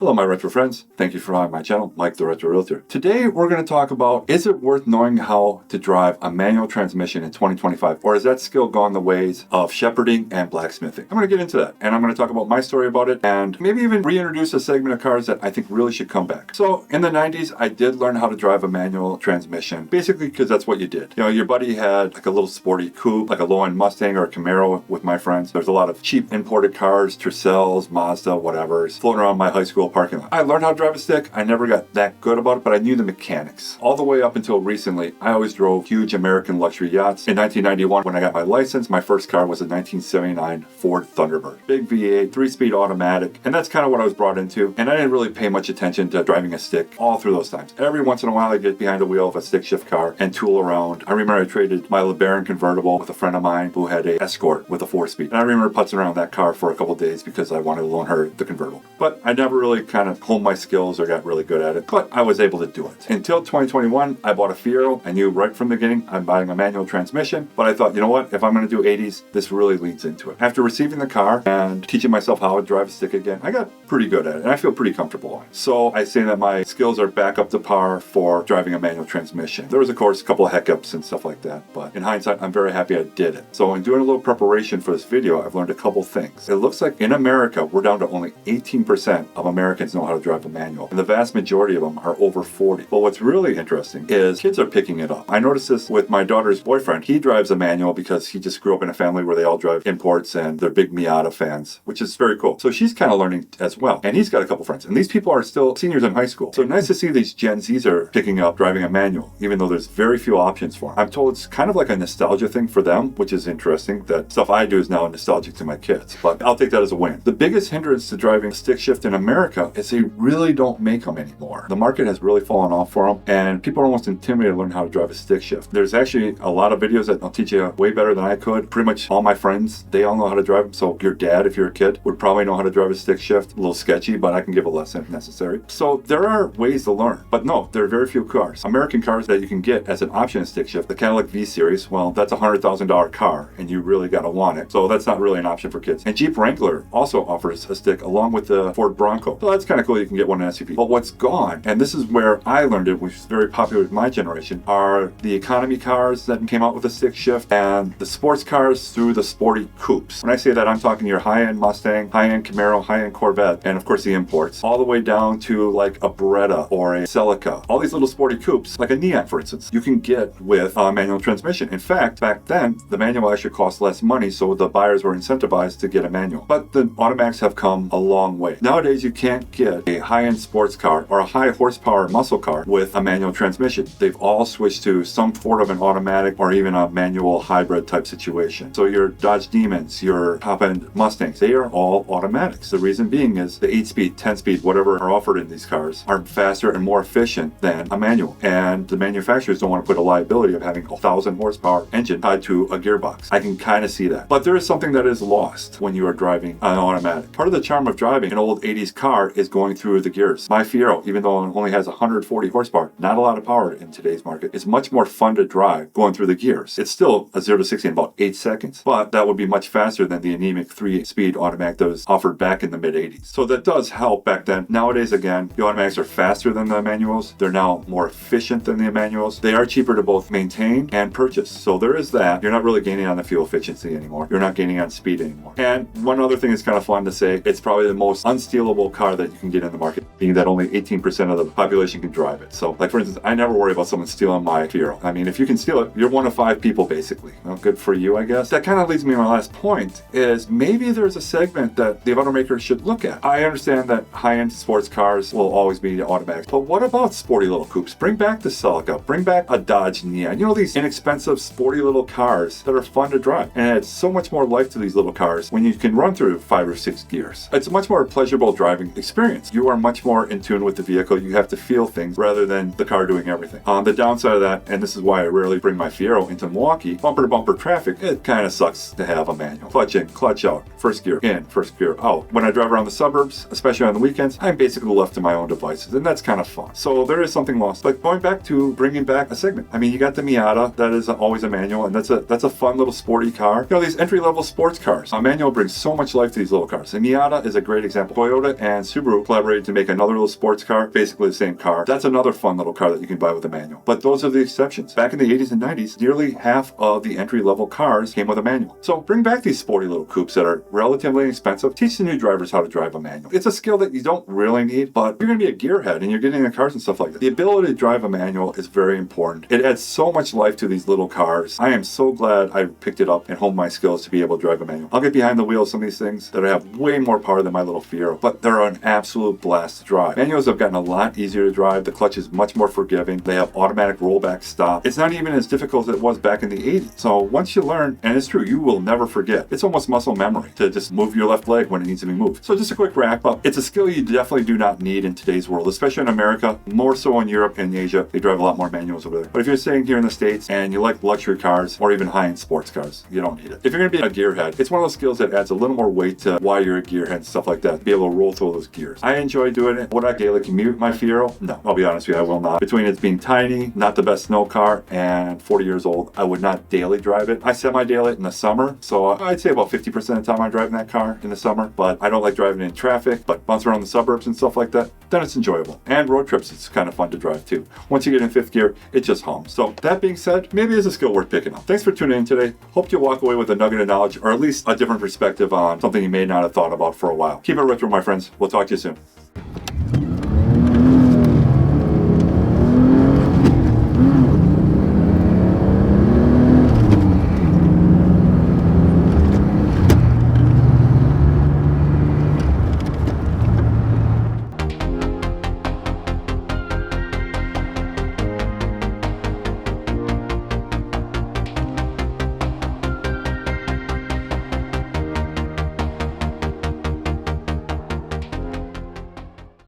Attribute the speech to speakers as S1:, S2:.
S1: Hello, my retro friends. Thank you for following my channel, Mike the Retro Realtor. Today, we're going to talk about, is it worth knowing how to drive a manual transmission in 2025? Or has that skill gone the ways of shepherding and blacksmithing? I'm going to get into that, and I'm going to talk about my story about it, and maybe even reintroduce a segment of cars that I think really should come back. So, in the 90s, I did learn how to drive a manual transmission, basically because that's what you did. You know, your buddy had like a little sporty coupe, like a low-end Mustang or a Camaro with my friends. There's a lot of cheap imported cars, Tercels, Mazda, whatever, floating around my high school parking lot. I learned how to drive a stick. I never got that good about it, but I knew the mechanics. All the way up until recently, I always drove huge American luxury yachts. In 1991, when I got my license, my first car was a 1979 Ford Thunderbird. Big V8, 3-speed automatic, and that's kind of what I was brought into. And I didn't really pay much attention to driving a stick all through those times. Every once in a while, I'd get behind the wheel of a stick shift car and tool around. I remember I traded my LeBaron convertible with a friend of mine who had a Escort with a 4-speed. And I remember putzing around that car for a couple days because I wanted to loan her the convertible. But I never really kind of honed my skills or got really good at it, but I was able to do it. Until 2021, I bought a Fiero. I knew right from the beginning I'm buying a manual transmission, but I thought, you know what, if I'm going to do 80s, this really leads into it. After receiving the car and teaching myself how to drive a stick again, I got pretty good at it, and I feel pretty comfortable on it. So I say that my skills are back up to par for driving a manual transmission. There was, of course, a couple of hiccups and stuff like that, but in hindsight, I'm very happy I did it. So in doing a little preparation for this video, I've learned a couple things. It looks like in America, we're down to only 18% of Americans know how to drive a manual, and the vast majority of them are over 40. But what's really interesting is kids are picking it up. I noticed this with my daughter's boyfriend. He drives a manual because he just grew up in a family where they all drive imports and they're big Miata fans, which is very cool. So she's kind of learning as well. And he's got a couple friends. And these people are still seniors in high school. So nice to see these Gen Zs are picking up driving a manual, even though there's very few options for them. I'm told it's kind of like a nostalgia thing for them, which is interesting. That stuff I do is now nostalgic to my kids. But I'll take that as a win. The biggest hindrance to driving stick shift in America is they really don't make them anymore. The market has really fallen off for them, and people are almost intimidated to learn how to drive a stick shift. There's actually a lot of videos that will teach you way better than I could. Pretty much all my friends, they all know how to drive them. So your dad, if you're a kid, would probably know how to drive a stick shift. A little sketchy, but I can give a lesson if necessary. So there are ways to learn, but no, there are very few cars. American cars that you can get as an option in stick shift, the Cadillac V-Series, well, that's a $100,000 car, and you really gotta want it. So that's not really an option for kids. And Jeep Wrangler also offers a stick along with the Ford Bronco. So that's kind of cool. You can get one in SUV. But what's gone, and this is where I learned it, which is very popular with my generation, are the economy cars that came out with a stick shift and the sports cars through the sporty coupes. When I say that, I'm talking your high-end Mustang, high-end Camaro, high-end Corvette, and of course the imports, all the way down to like a Beretta or a Celica. All these little sporty coupes, like a Neon for instance, you can get with a manual transmission. In fact, back then, the manual actually cost less money, so the buyers were incentivized to get a manual. But the automatics have come a long way. Nowadays, you can't get a high-end sports car or a high horsepower muscle car with a manual transmission. They've all switched to some form of an automatic or even a manual hybrid type situation. So your Dodge Demons, your top-end Mustangs, they are all automatics. The reason being is the 8-speed, 10-speed, whatever are offered in these cars are faster and more efficient than a manual. And the manufacturers don't want to put a liability of having a 1,000 horsepower engine tied to a gearbox. I can kind of see that. But there is something that is lost when you are driving an automatic. Part of the charm of driving an old 80s car is going through the gears. My Fiero, even though it only has 140 horsepower, not a lot of power in today's market, it's much more fun to drive going through the gears. It's still a 0 to 60 in about 8 seconds, but that would be much faster than the anemic 3-speed automatic that was offered back in the mid-80s. So that does help back then. Nowadays, again, the automatics are faster than the manuals. They're now more efficient than the manuals. They are cheaper to both maintain and purchase. So there is that. You're not really gaining on the fuel efficiency anymore. You're not gaining on speed anymore. And one other thing is kind of fun to say, it's probably the most unstealable car that you can get in the market, being that only 18% of the population can drive it. So like for instance, I never worry about someone stealing my Fiero. I mean, if you can steal it, you're one of 5 people basically. Well, good for you, I guess. That kind of leads me to my last point is maybe there's a segment that the automakers should look at. I understand that high-end sports cars will always be automatics, but what about sporty little coupes? Bring back the Celica, bring back a Dodge Neon. You know, these inexpensive sporty little cars that are fun to drive. And it's so much more life to these little cars when you can run through 5 or 6 gears. It's a much more pleasurable driving experience. You are much more in tune with the vehicle. You have to feel things rather than the car doing everything. On the downside of that, and this is why I rarely bring my Fiero into Milwaukee, bumper to bumper traffic, it kind of sucks to have a manual. Clutch in, clutch out, first gear in, first gear out. When I drive around the suburbs, especially on the weekends, I'm basically left to my own devices, and that's kind of fun. So there is something lost. But going back to bringing back a segment, I mean, you got the Miata, that is always a manual, and that's a fun little sporty car. You know, these entry-level sports cars, a manual brings so much life to these little cars. The Miata is a great example. Toyota and Subaru collaborated to make another little sports car, basically the same car. That's another fun little car that you can buy with a manual. But those are the exceptions. Back in the 80s and 90s, nearly half of the entry-level cars came with a manual. So bring back these sporty little coupes that are relatively inexpensive. Teach the new drivers how to drive a manual. It's a skill that you don't really need, but you're going to be a gearhead and you're getting in cars and stuff like that. The ability to drive a manual is very important. It adds so much life to these little cars. I am so glad I picked it up and honed my skills to be able to drive a manual. I'll get behind the wheel of some of these things that have way more power than my little Fiero, but they're an absolute blast to drive. Manuals have gotten a lot easier to drive. The clutch is much more forgiving. They have automatic rollback stop. It's not even as difficult as it was back in the 80s. So once you learn, and it's true, you will never forget. It's almost muscle memory to just move your left leg when it needs to be moved. So just a quick wrap up. It's a skill you definitely do not need in today's world, especially in America, more so in Europe and Asia. They drive a lot more manuals over there. But if you're staying here in the States and you like luxury cars or even high-end sports cars, you don't need it. If you're going to be a gearhead, it's one of those skills that adds a little more weight to why you're a gearhead and stuff like that, to be able to roll through those gears. I enjoy doing it. Would I daily commute my Fiero? No, I'll be honest with you, I will not. Between it being tiny, not the best snow car, and 40 years old, I would not daily drive it. I semi-daily it in the summer, so I'd say about 50% of the time I'm driving that car in the summer, but I don't like driving in traffic, but bounce around the suburbs and stuff like that, then it's enjoyable. And road trips, it's kind of fun to drive too. Once you get in fifth gear, it just hums. So that being said, maybe it's a skill worth picking up. Thanks for tuning in today. Hope you walk away with a nugget of knowledge, or at least a different perspective on something you may not have thought about for a while. Keep it retro, my friends. We'll talk to you soon.